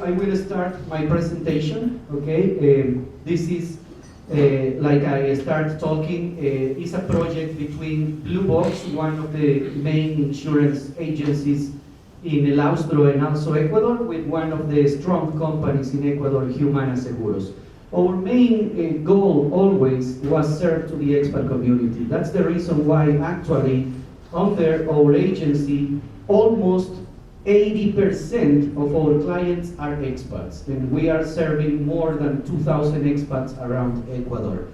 I will start my presentation, okay? This is, like I start talking, is a project between BlueBox, one of the main insurance agencies in El Austro and also Ecuador, with one of the strong companies in Ecuador, Humana Seguros. Our main goal always was serve to the expat community. That's the reason why actually under our agency, almost 80% of our clients are expats, and we are serving more than 2,000 expats around Ecuador.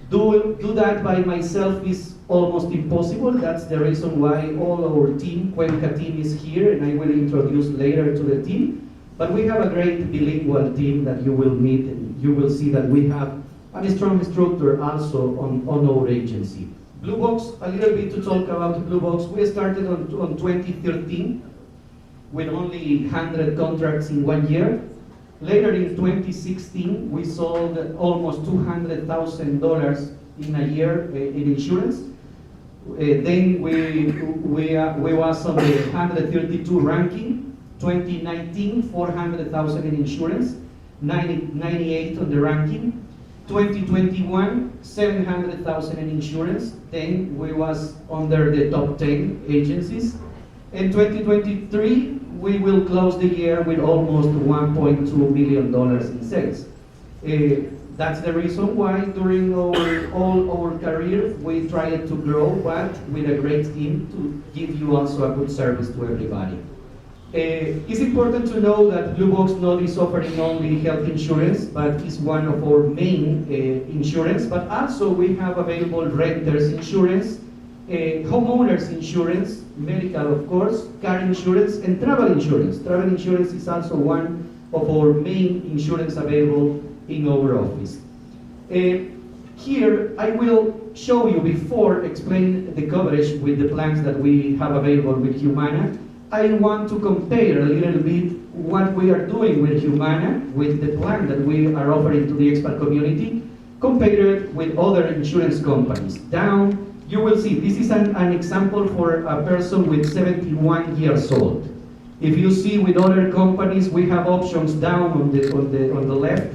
Do that by myself is almost impossible. That's the reason why all our team, Cuenca team, is here, and I will introduce later to the team. But we have a great bilingual team that you will meet, and you will see that we have a strong structure also on our agency. BlueBox, a little bit to talk about BlueBox. We started on 2013 with only 100 contracts in 1 year. Later in 2016, we sold almost $200,000 in a year in insurance. Then we was on the 132 ranking. 2019, 400,000 in insurance, 98 on the ranking. 2021, 700,000 in insurance. Then we was under the top 10 agencies. In 2023, we will close the year with almost $1.2 million in sales. That's the reason why during all our career we tried to grow, but with a great team to give you also a good service to everybody. It's important to know that BlueBox not is offering only health insurance, but is one of our main insurance, but also we have available renters insurance, homeowners insurance, medical of course, car insurance, and travel insurance. Travel insurance is also one of our main insurance available in our office. Here I will show you, before explaining the coverage with the plans that we have available with Humana, I want to compare a little bit what we are doing with Humana, with the plan that we are offering to the expat community, compared with other insurance companies. Down, you will see, this is an example for a person with 71 years old. If you see with other companies, we have options down on the left.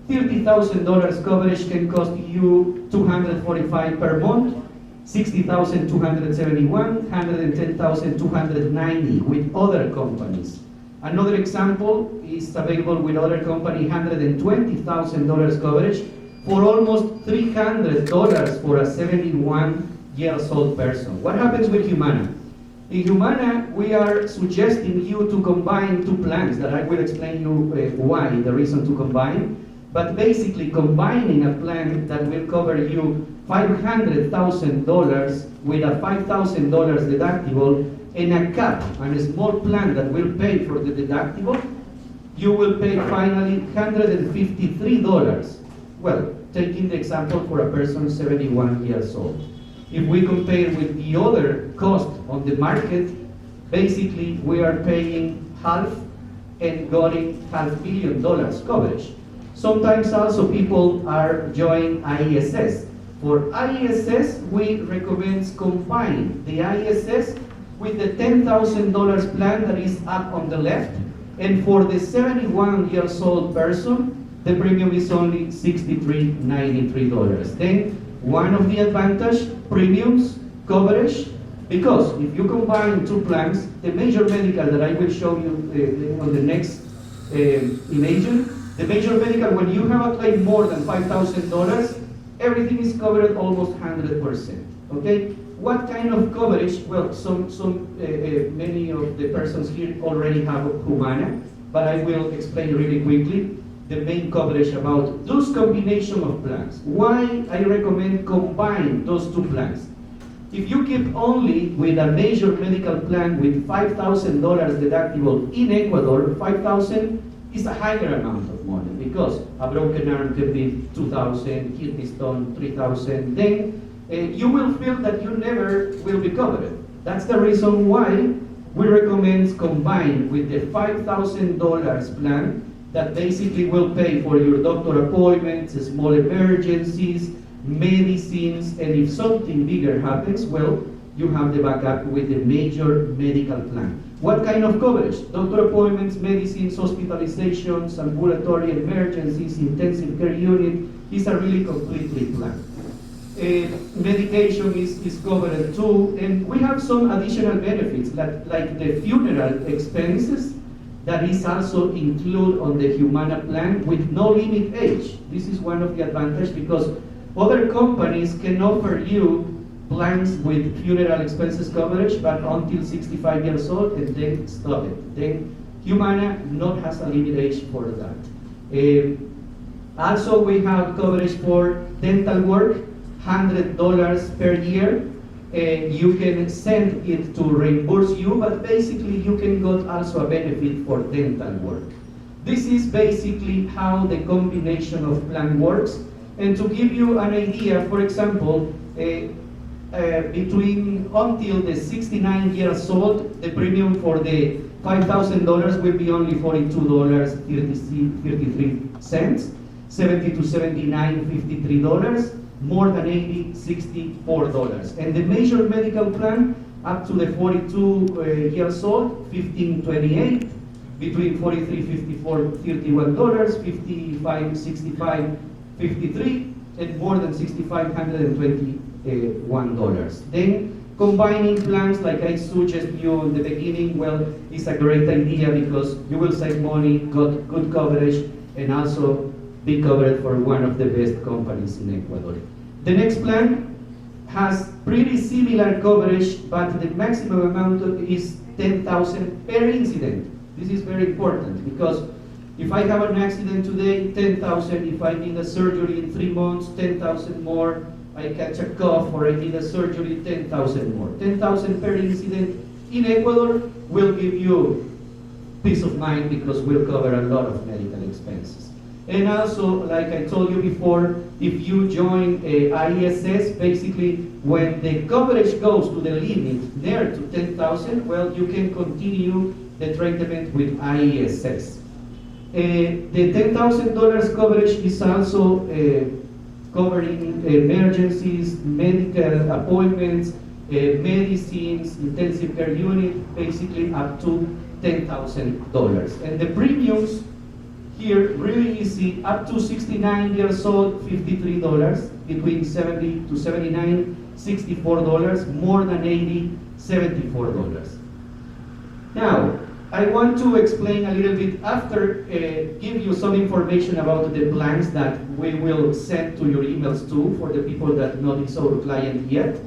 $30,000 coverage can cost you $245 per month, $60,271, $110,290 with other companies. Another example is available with other company, $120,000 coverage for almost $300 for a 71-year-old person. What happens with Humana? In Humana, we are suggesting you to combine two plans that I will explain you why, the reason to combine. But basically combining a plan that will cover you $500,000 with a $5,000 deductible and a cap and a small plan that will pay for the deductible, you will pay finally $153. Well, taking the example for a person 71 years old. If we compare with the other cost on the market, basically we are paying half and getting $500 million coverage. Sometimes also people are joining ISS. For ISS, we recommend combining the ISS with the $10,000 plan that is up on the left. And for the 71-year-old person, the premium is only $63.93. Then one of the advantage, premiums, coverage, because if you combine two plans, the major medical that I will show you on the next image, the major medical, when you have a claim more than $5,000, everything is covered almost 100%. Okay? What kind of coverage? Well, many of the persons here already have Humana, but I will explain really quickly the main coverage about those combination of plans. Why I recommend combine those two plans. If you keep only with a major medical plan with $5,000 deductible in Ecuador, $5,000 is a higher amount of money because a broken arm can be $2,000, kidney stone $3,000. Then you will feel that you never will be covered. That's the reason why we recommend combine with the $5,000 plan that basically will pay for your doctor appointments, small emergencies, medicines, and if something bigger happens, well, you have the backup with the major medical plan. What kind of coverage? Doctor appointments, medicines, hospitalizations, ambulatory emergencies, intensive care unit. It's a really completely plan. Medication is covered too, and we have some additional benefits like the funeral expenses that is also included on the Humana plan with no limit age. This is one of the advantages because other companies can offer you plans with funeral expenses coverage, but until 65 years old, and then stop it. Then Humana not has a limit age for that. Also, we have coverage for dental work, $100 per year. You can send it to reimburse you, but basically you can get also a benefit for dental work. This is basically how the combination of plan works. And to give you an idea, for example, between until the 69 years old, the premium for the $5,000 will be only $42.33, 70 to 79, $53, more than 80, $64. And the major medical plan up to the 42 years old, $15.28, between 43, 54, $31, 55, 65, 53, and more than $6,521. Then combining plans, like I suggested you in the beginning, well, is a great idea because you will save money, got good coverage, and also be covered for one of the best companies in Ecuador. The next plan has pretty similar coverage, but the maximum amount is $10,000 per incident. This is very important because if I have an accident today, $10,000. If I need a surgery in 3 months, $10,000 more. I catch a cough or I need a surgery, $10,000 more. $10,000 per incident in Ecuador will give you peace of mind because we'll cover a lot of medical expenses. And also, like I told you before, if you join IESS, basically when the coverage goes to the limit near to $10,000, well, you can continue the treatment with IESS. The $10,000 coverage is also covering emergencies, medical appointments, medicines, intensive care unit, basically up to $10,000. And the premiums here, really easy, up to 69 years old, $53, between 70 to 79, $64, more than 80, $74. Now, I want to explain a little bit after, give you some information about the plans that we will send to your emails too, for the people that not is our client yet.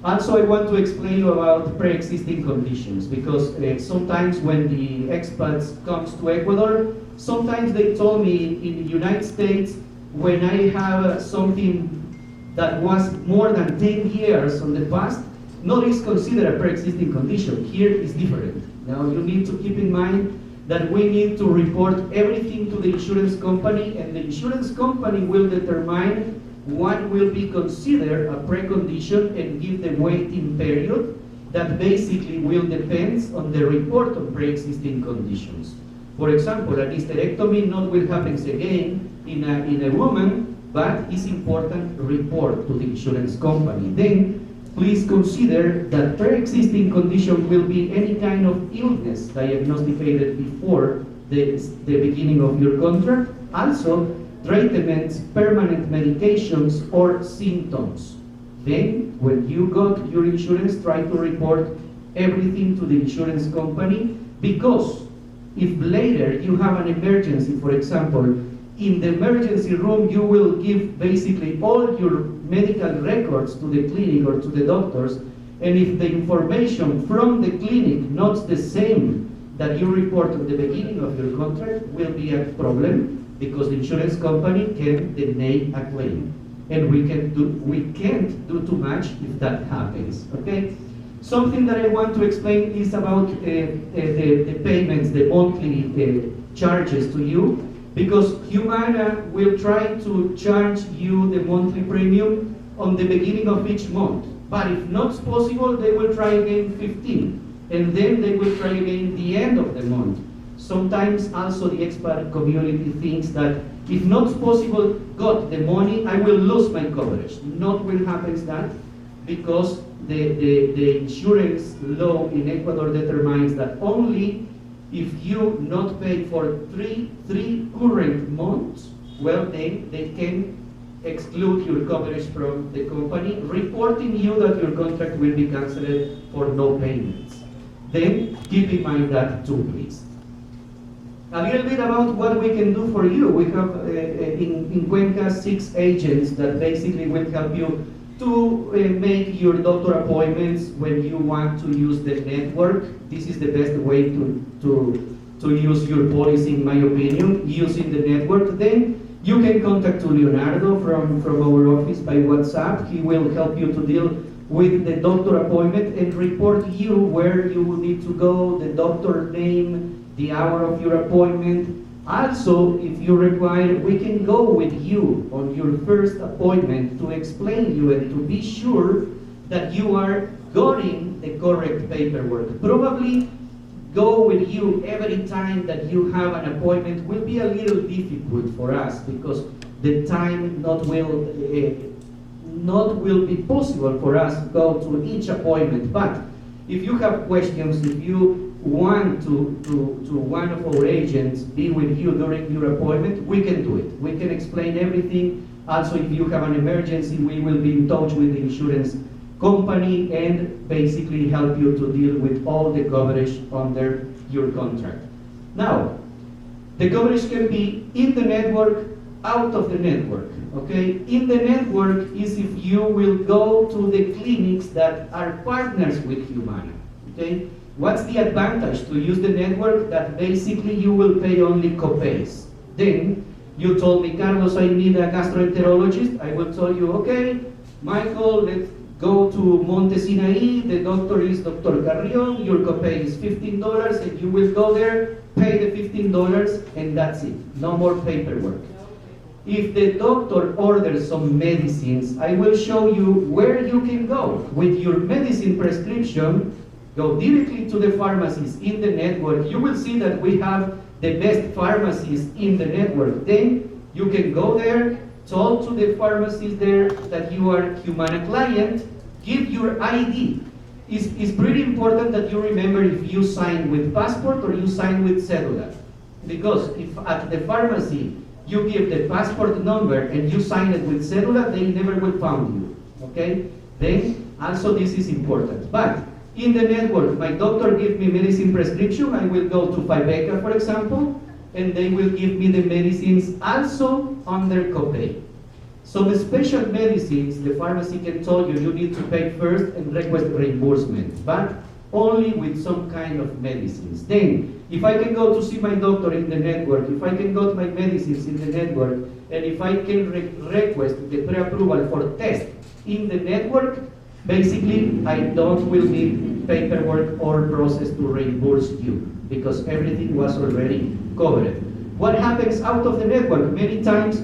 Also, I want to explain you about pre-existing conditions, because sometimes when the expats comes to Ecuador, sometimes they told me in the United States, when I have something that was more than 10 years on the past, not is considered a pre-existing condition. Here is different. Now you need to keep in mind that we need to report everything to the insurance company, and the insurance company will determine what will be considered a precondition and give the waiting period that basically will depend on the report of pre-existing conditions. For example, a hysterectomy not will happen again in a woman, but it's important to report to the insurance company. Then please consider that pre-existing condition will be any kind of illness diagnosticated before the beginning of your contract. Also, treatments, permanent medications, or symptoms. Then, when you got your insurance, try to report everything to the insurance company, because if later you have an emergency, for example, in the emergency room you will give basically all your medical records to the clinic or to the doctors, and if the information from the clinic not the same that you report at the beginning of your contract, will be a problem, because the insurance company can deny a claim, and we can't do too much if that happens. Okay. Something that I want to explain is about the payments, the monthly charges to you, because Humana will try to charge you the monthly premium on the beginning of each month. But if not possible, they will try again 15, and then they will try again the end of the month. Sometimes also the expat community thinks that if not possible got the money, I will lose my coverage. Not will happen that. because the insurance law in Ecuador determines that only if you not pay for three current months, well, then they can exclude your coverage from the company, reporting you that your contract will be canceled for no payments. Then keep in mind that too, please. A little bit about what we can do for you. We have in Cuenca 6 agents that basically will help you to make your doctor appointments when you want to use the network. This is the best way to use your policy, in my opinion, using the network. Then you can contact Leonardo from our office by WhatsApp. He will help you to deal with the doctor appointment and report you where you will need to go, the doctor name, the hour of your appointment. Also, if you require, we can go with you on your first appointment to explain you and to be sure that you are getting the correct paperwork. Probably go with you every time that you have an appointment will be a little difficult for us because the time not will be possible for us to go to each appointment. But if you have questions, if you want to one of our agents be with you during your appointment, we can do it. We can explain everything. Also, if you have an emergency, we will be in touch with the insurance company and basically help you to deal with all the coverage under your contract. Now, the coverage can be in the network, out of the network, okay? In the network is if you will go to the clinics that are partners with Humana, okay? What's the advantage to use the network? That basically you will pay only copays. Then you told me, Carlos, I need a gastroenterologist. I will tell you, okay, Michael, let's go to Monte Sinai. The doctor is Dr. Carrion. Your copay is $15, and you will go there, pay the $15, and that's it. No more paperwork. If the doctor orders some medicines, I will show you where you can go with your medicine prescription. Go directly to the pharmacies in the network. You will see that we have the best pharmacies in the network. Then you can go there, talk to the pharmacist there that you are Humana client, give your ID. It's pretty important that you remember if you sign with passport or you sign with cedula. Because if at the pharmacy you give the passport number and you sign it with cedula, they never will find you, okay? Then also this is important. But in the network, my doctor gives me medicine prescription. I will go to Fibeca, for example, and they will give me the medicines also under copay. Some special medicines, the pharmacy can tell you need to pay first and request reimbursement, but only with some kind of medicines. Then, if I can go to see my doctor in the network, if I can go to my medicines in the network, and if I can request the pre-approval for test in the network, basically, I don't will need paperwork or process to reimburse you because everything was already covered. What happens out of the network? Many times,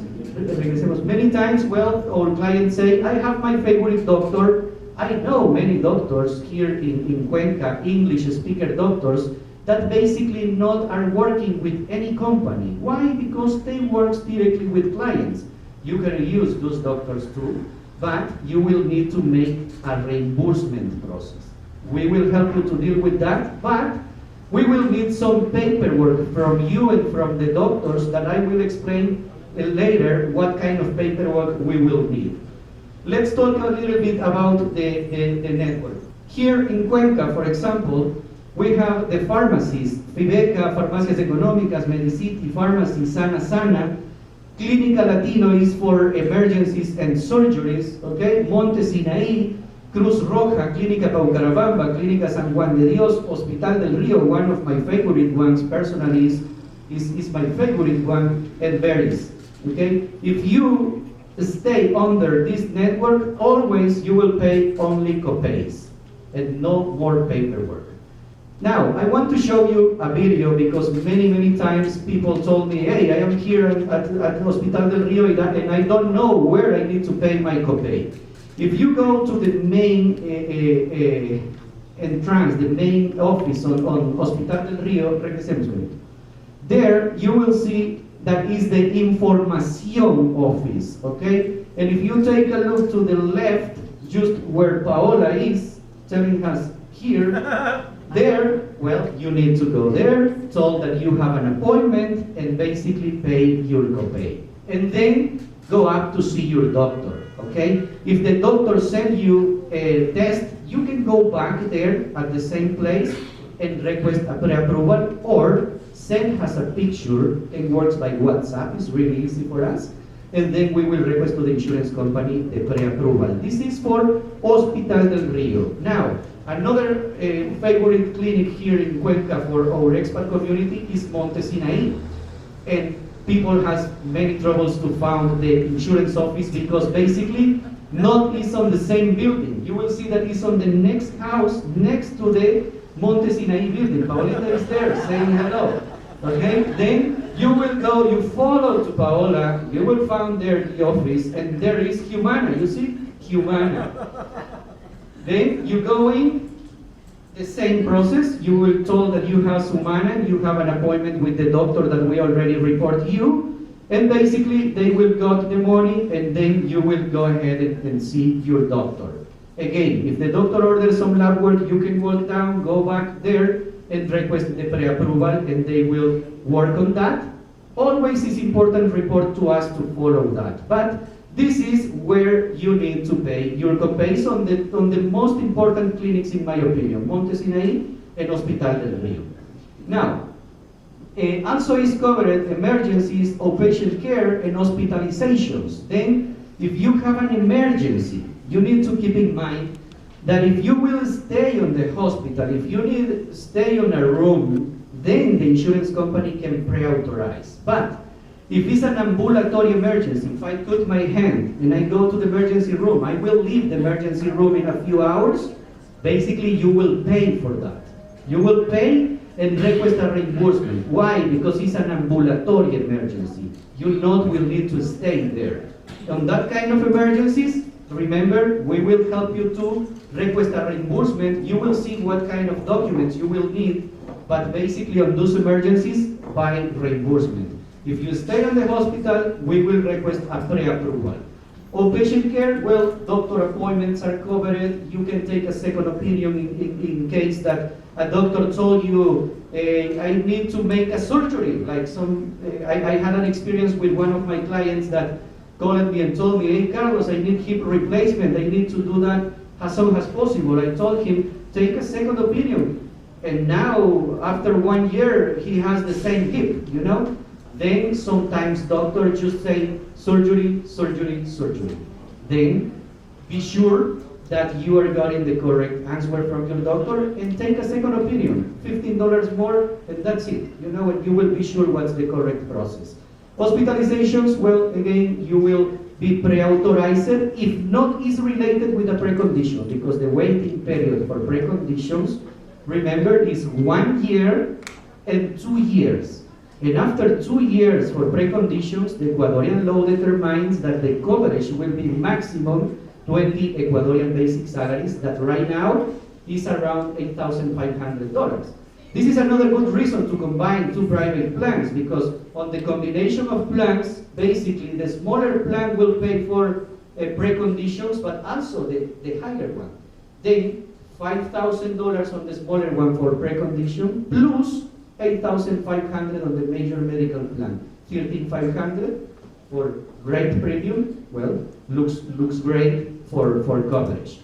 well, our clients say, I have my favorite doctor. I know many doctors here in Cuenca, English speaker doctors, that basically not are working with any company. Why? Because they work directly with clients. You can use those doctors too, but you will need to make a reimbursement process. We will help you to deal with that, but we will need some paperwork from you and from the doctors that I will explain later what kind of paperwork we will need. Let's talk a little bit about the network. Here in Cuenca, for example, we have the pharmacies, Fibeca, Farmacias Económicas, Medicity, Pharmacy, Sana, Clínica Latino is for emergencies and surgeries, okay? Monte Sinai, Cruz Roja, Clínica Paucarabamba, Clínica San Juan de Dios, Hospital del Río, one of my favorite ones personally is my favorite one, and varies, okay? If you stay under this network, always you will pay only copays and no more paperwork. Now, I want to show you a video because many times people told me, hey, I am here at Hospital del Rio and I don't know where I need to pay my copay. If you go to the main entrance, the main office on Hospital del Rio, there you will see that is the Información office, okay? And if you take a look to the left, just where Paola is, telling us here, there, well, you need to go there, told that you have an appointment, and basically pay your copay. And then go up to see your doctor, okay? If the doctor sent you a test, you can go back there at the same place and request a pre-approval, or send us a picture. It works by WhatsApp, it's really easy for us. And then we will request to the insurance company the pre-approval. This is for Hospital del Rio. Now, another favorite clinic here in Cuenca for our expat community is Monte Sinaí. And people has many troubles to find the insurance office because basically not is on the same building. You will see that it's on the next house next to the Monte Sinaí building. Paolita is there saying hello. Okay, then you will go, you follow to Paola, you will find there the office, and there is Humana, you see? Humana. Then you go in, the same process, you will told that you have Humana, you have an appointment with the doctor that we already report you, and basically they will go to the morning, and then you will go ahead and see your doctor. Again, if the doctor orders some lab work, you can walk down, go back there, and request the pre-approval, and they will work on that. Always is important report to us to follow that. But this is where you need to pay your copays on the most important clinics, in my opinion, Monte Sinaí and Hospital del Rio. Now, also is covered emergencies, outpatient care, and hospitalizations. Then, if you have an emergency, you need to keep in mind that if you will stay on the hospital, if you need to stay on a room, then the insurance company can pre-authorize. But if it's an ambulatory emergency, if I cut my hand and I go to the emergency room, I will leave the emergency room in a few hours, basically you will pay for that. You will pay and request a reimbursement. Why? Because it's an ambulatory emergency. You not will need to stay there. On that kind of emergencies, remember, we will help you to request a reimbursement. You will see what kind of documents you will need, but basically on those emergencies, by reimbursement. If you stay in the hospital, we will request a pre-approval. Outpatient care, well, doctor appointments are covered. You can take a second opinion in case that a doctor told you, I need to make a surgery. Like I had an experience with one of my clients that called me and told me, hey Carlos, I need hip replacement. I need to do that as soon as possible. I told him, take a second opinion. And now, after 1 year, he has the same hip, you know? Then sometimes doctors just say, surgery, surgery, surgery. Then be sure that you are getting the correct answer from your doctor and take a second opinion. $15 more, and that's it. You know, and you will be sure what's the correct process. Hospitalizations, well, again, you will be pre-authorized if not is related with a precondition, because the waiting period for preconditions, remember, is 1 year and 2 years. And after 2 years for preconditions, the Ecuadorian law determines that the coverage will be maximum 20 Ecuadorian basic salaries, that right now is around $8,500. This is another good reason to combine two private plans, because on the combination of plans, basically the smaller plan will pay for preconditions, but also the higher one. Then $5,000 on the smaller one for precondition, plus $8,500 on the major medical plan. $13,500 for great premium, well, looks great for coverage.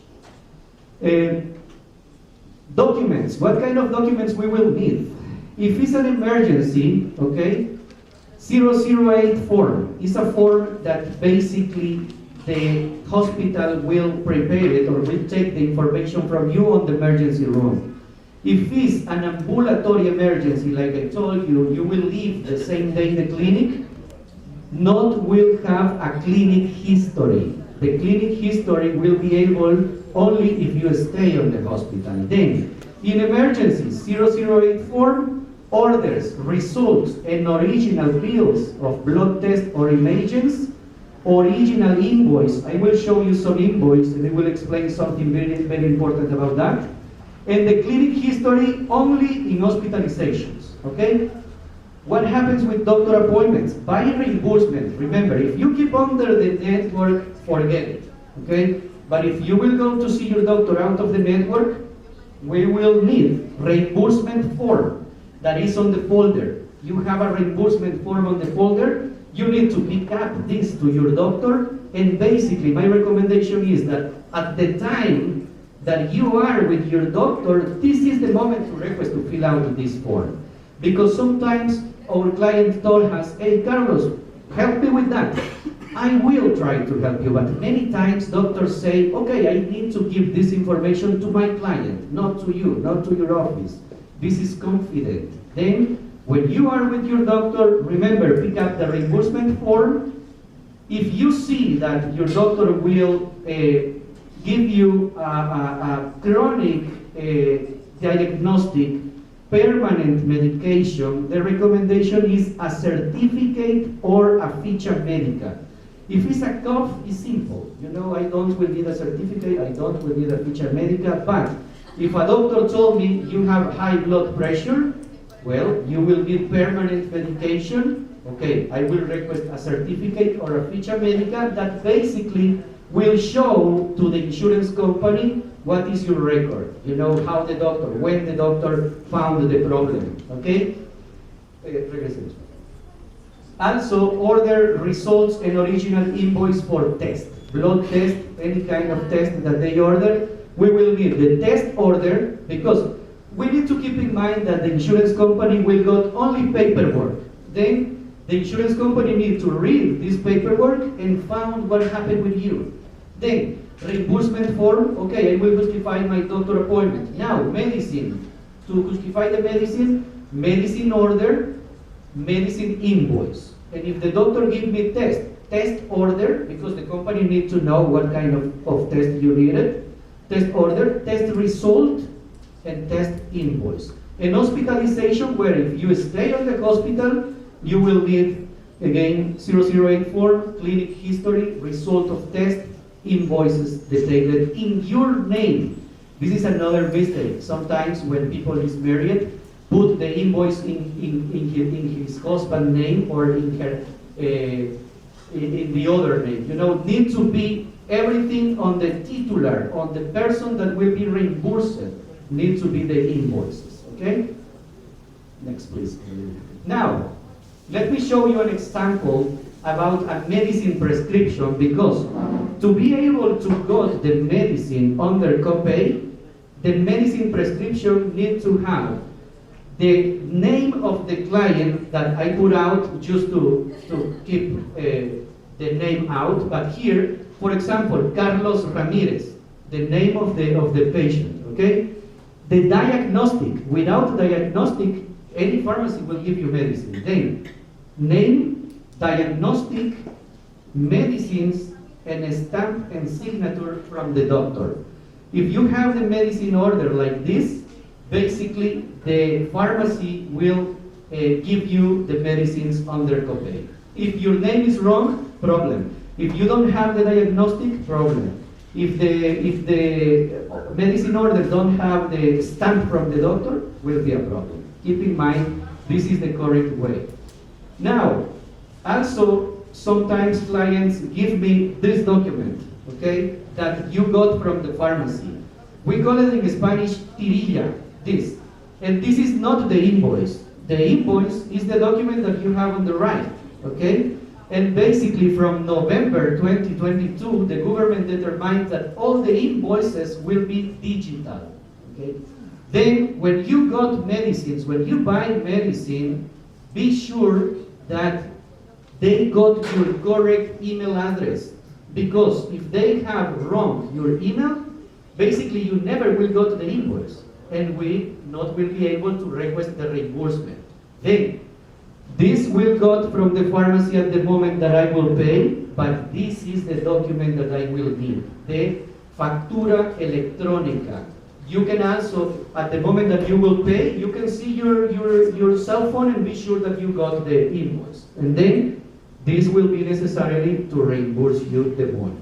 Documents, what kind of documents we will need? If it's an emergency, okay, 008 form is a form that basically the hospital will prepare it or will take the information from you on the emergency room. If it's an ambulatory emergency, like I told you, you will leave the same day the clinic, not will have a clinic history. The clinic history will be able only if you stay on the hospital. Then, in emergencies, 008 form, orders, results, and original bills of blood tests or imagings, original invoice. I will show you some invoice and I will explain something very, very important about that. And the clinic history only in hospitalizations, okay? What happens with doctor appointments? By reimbursement, remember, if you keep under the network, forget it, okay? But if you will go to see your doctor out of the network, we will need reimbursement form that is on the folder. You have a reimbursement form on the folder. You need to pick up this to your doctor, and basically my recommendation is that at the time that you are with your doctor, this is the moment to request to fill out this form. Because sometimes our client told us, hey Carlos, help me with that. I will try to help you, but many times doctors say, okay, I need to give this information to my client, not to you, not to your office. This is confident. Then, when you are with your doctor, remember, pick up the reimbursement form. If you see that your doctor will give you a chronic diagnostic permanent medication, the recommendation is a certificate or a ficha médica. If it's a cough, it's simple. You know, I don't will need a certificate, I don't will need a ficha médica, but if a doctor told me you have high blood pressure, well, you will need permanent medication. Okay, I will request a certificate or a ficha médica that basically will show to the insurance company what is your record. You know, how the doctor, when the doctor found the problem. Okay? Also, order results and original invoice for test. Blood test, any kind of test that they order. We will need the test order, because we need to keep in mind that the insurance company will get only paperwork. Then the insurance company needs to read this paperwork and find what happened with you. Then reimbursement form, okay, I will justify my doctor appointment. Now, medicine. To justify the medicine, medicine order, medicine invoice. And if the doctor gives me test order, because the company needs to know what kind of test you needed, test order, test result, and test invoice. And hospitalization, where if you stay on the hospital, you will need, again, 008 form, clinic history, result of test, invoices detailed in your name. This is another mistake. Sometimes when people is married, put the invoice in his husband's name or in her in the other name. You know, need to be everything on the titular, on the person that will be reimbursed. Need to be the invoices. Okay. Next, please. Now, let me show you an example about a medicine prescription, because to be able to get the medicine under copay, the medicine prescription needs to have the name of the client that I put out just to keep the name out. But here, for example, Carlos Ramirez, the name of the patient, okay? The diagnostic, without diagnostic, any pharmacy will give you medicine. Then, name, diagnostic, medicines, and a stamp and signature from the doctor. If you have the medicine order like this, basically the pharmacy will give you the medicines under copay. If your name is wrong, problem. If you don't have the diagnostic, problem. If the medicine order don't have the stamp from the doctor, will be a problem. Keep in mind, this is the correct way. Now, also, sometimes clients give me this document, okay, that you got from the pharmacy. We call it in Spanish tirilla, this. And this is not the invoice. The invoice is the document that you have on the right, okay? And basically from November 2022, the government determined that all the invoices will be digital, okay? Then when you got medicines, when you buy medicine, be sure that they got your correct email address. Because if they have wrong your email, basically you never will go to the invoice, and we not will be able to request the reimbursement. Then, this will go from the pharmacy at the moment that I will pay, but this is the document that I will need, the factura electrónica. You can also, at the moment that you will pay, you can see your cell phone and be sure that you got the invoice. And then, this will be necessary to reimburse you the money.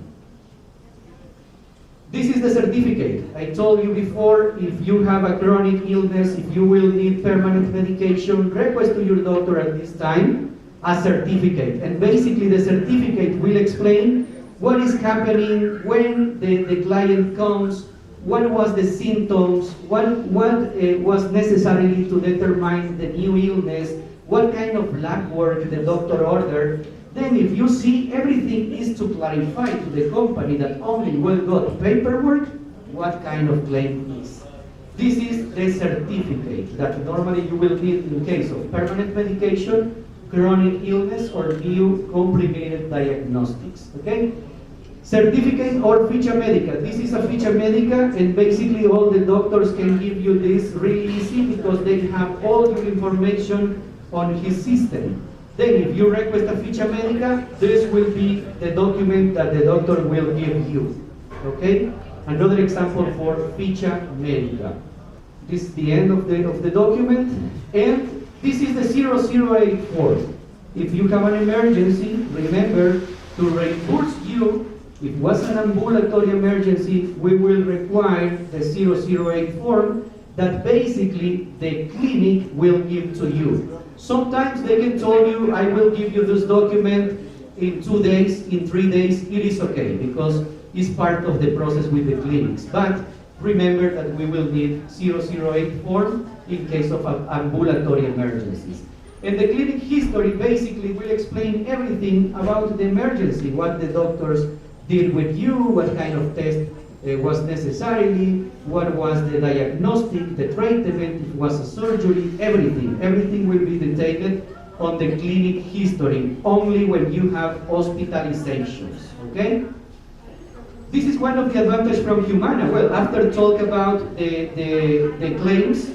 This is the certificate. I told you before, if you have a chronic illness, if you will need permanent medication, request to your doctor at this time a certificate. And basically the certificate will explain what is happening when the client comes, what was the symptoms, what was necessary to determine the new illness, what kind of lab work the doctor ordered. Then if you see, everything is to clarify to the company that only will got paperwork what kind of claim is. This is the certificate that normally you will need in case of permanent medication, chronic illness, or new complicated diagnostics, okay? Certificate or ficha médica. This is a ficha médica, and basically all the doctors can give you this really easy because they have all your information on his system. Then if you request a ficha médica, this will be the document that the doctor will give you, okay? Another example for ficha médica. This is the end of the document, and this is the 008 form. If you have an emergency, remember to reimburse you. If it was an ambulatory emergency, we will require the 008 form that basically the clinic will give to you. Sometimes they can tell you, I will give you this document in 2 days, in 3 days. It is okay because it's part of the process with the clinics. But remember that we will need 008 form in case of ambulatory emergencies. And the clinic history basically will explain everything about the emergency, what the doctors did with you, what kind of test was necessary, what was the diagnostic, the treatment, if it was a surgery, everything. Everything will be detailed on the clinic history, only when you have hospitalizations, okay? This is one of the advantages from Humana. Well, after talk about the claims,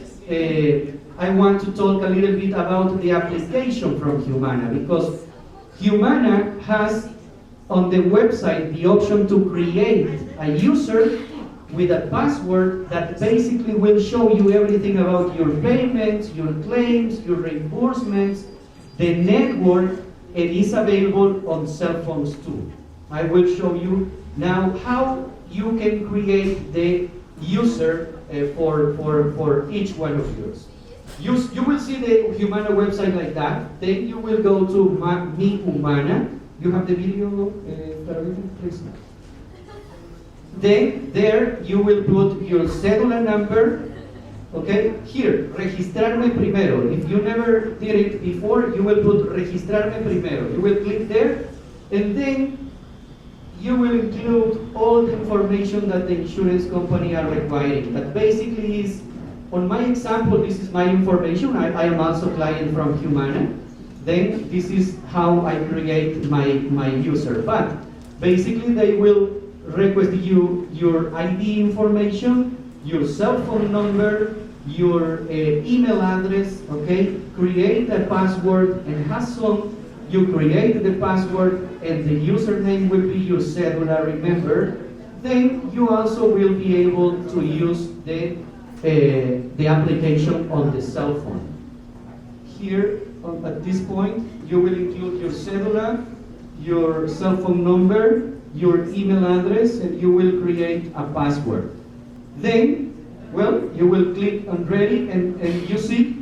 I want to talk a little bit about the application from Humana, because Humana has on the website the option to create a user with a password that basically will show you everything about your payments, your claims, your reimbursements, the network, and is available on cell phones too. I will show you now how you can create the user for each one of yours. You will see the Humana website like that. Then you will go to Mi Humana. You have the video, please. Then there you will put your cédula number. Okay, here, registrarme primero. If you never did it before, you will put registrarme primero. You will click there, and then you will include all the information that the insurance company are requiring. That basically is, on my example, this is my information. I am also a client from Humana. Then this is how I create my user. But basically they will request you your ID information, your cell phone number, your email address, okay? Create a password, and as soon you create the password and the username will be your cédula, remember, then you also will be able to use the application on the cell phone. Here, at this point, you will include your cédula, your cell phone number, your email address, and you will create a password. Then, well, you will click on ready, and you see,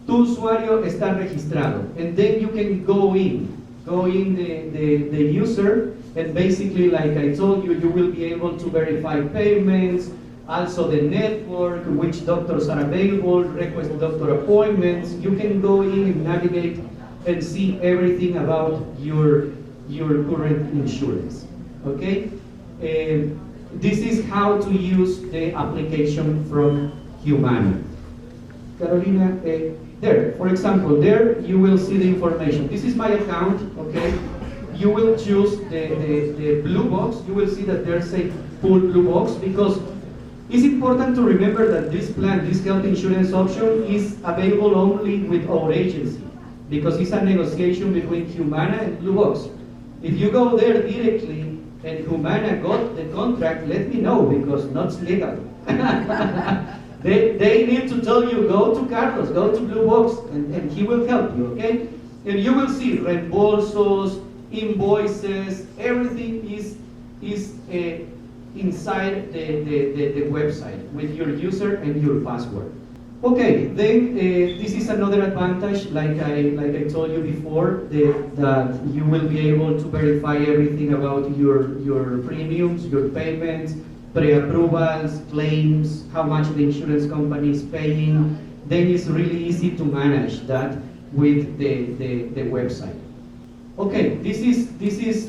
tu usuario está registrado. And then you can go in the user, and basically, like I told you, you will be able to verify payments, also the network, which doctors are available, request doctor appointments. You can go in and navigate and see everything about your current insurance, okay? This is how to use the application from Humana. Carolina, there, for example, there you will see the information. This is my account, okay? You will choose the blue box. You will see that there's a full blue box, because it's important to remember that this plan, this health insurance option, is available only with our agency, because it's a negotiation between Humana and BlueBox. If you go there directly and Humana got the contract, let me know, because not legal. They need to tell you, go to Carlos, go to BlueBox, and he will help you, okay? And you will see reembolsos, invoices, everything is inside the website with your user and your password. Okay, then this is another advantage, like I told you before, that you will be able to verify everything about your premiums, your payments, pre-approvals, claims, how much the insurance company is paying. Then it's really easy to manage that with the website. Okay, this is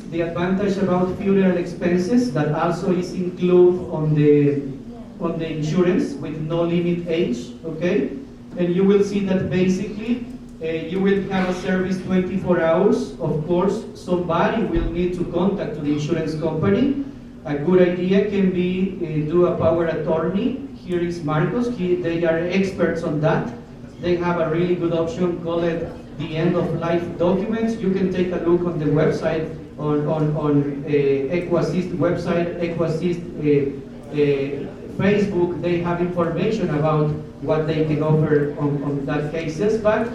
the advantage about funeral expenses that also is included on the insurance with no limit age, okay? And you will see that basically you will have a service 24 hours. Of course, somebody will need to contact the insurance company. A good idea can be do a power attorney. Here is Marcos. They are experts on that. They have a really good option called the end of life documents. You can take a look on the website on EquiAssist website, EquiAssist Facebook. They have information about what they can offer on that cases. But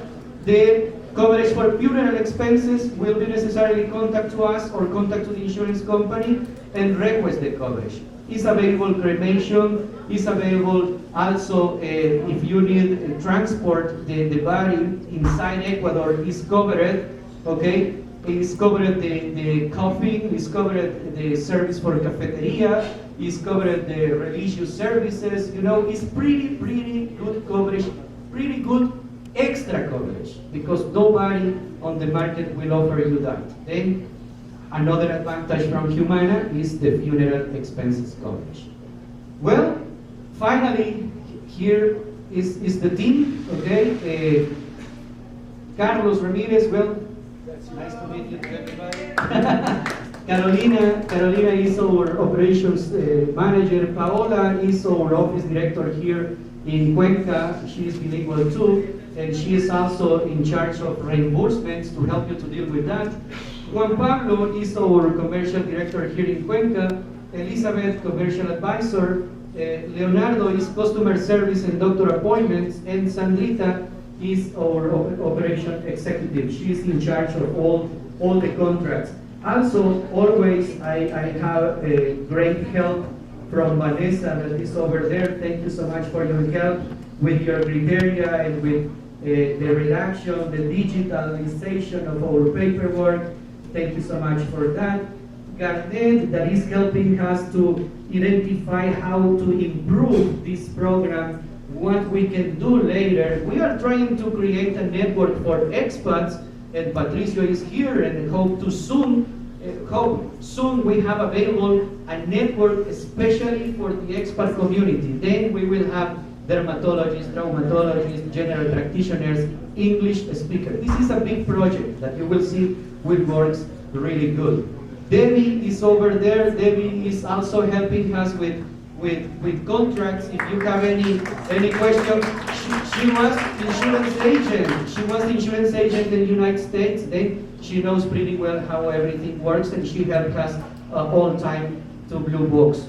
the coverage for funeral expenses will be necessarily contact to us or contact to the insurance company and request the coverage. It's available cremation, it's available also if you need transport the body inside Ecuador is covered, okay? It's covered the coffin, it's covered the service for cafeteria, it's covered the religious services, you know, it's pretty good coverage, pretty good extra coverage, because nobody on the market will offer you that. Then another advantage from Humana is the funeral expenses coverage. Well, finally, here is the team, okay? Carlos Ramirez, well, that's nice to meet you, everybody. Carolina is our operations manager. Paola is our office director here in Cuenca. She is bilingual too, and she is also in charge of reimbursements to help you to deal with that. Juan Pablo is our commercial director here in Cuenca. Elizabeth, commercial advisor. Leonardo is customer service and doctor appointments. And Sandrita is our operation executive. She is in charge of all the contracts. Also, always I have great help from Vanessa that is over there. Thank you so much for your help with your criteria and with the reduction, the digitalization of our paperwork. Thank you so much for that. Garnet, that is helping us to identify how to improve this program, what we can do later. We are trying to create a network for expats, and Patricio is here, and hope soon we have available a network especially for the expat community. Then we will have dermatologists, traumatologists, general practitioners, English speakers. This is a big project that you will see will works really good. Debbie is over there. Debbie is also helping us with contracts. If you have any question, she was insurance agent. She was insurance agent in the United States. Then she knows pretty well how everything works, and she helped us all time to BlueBox.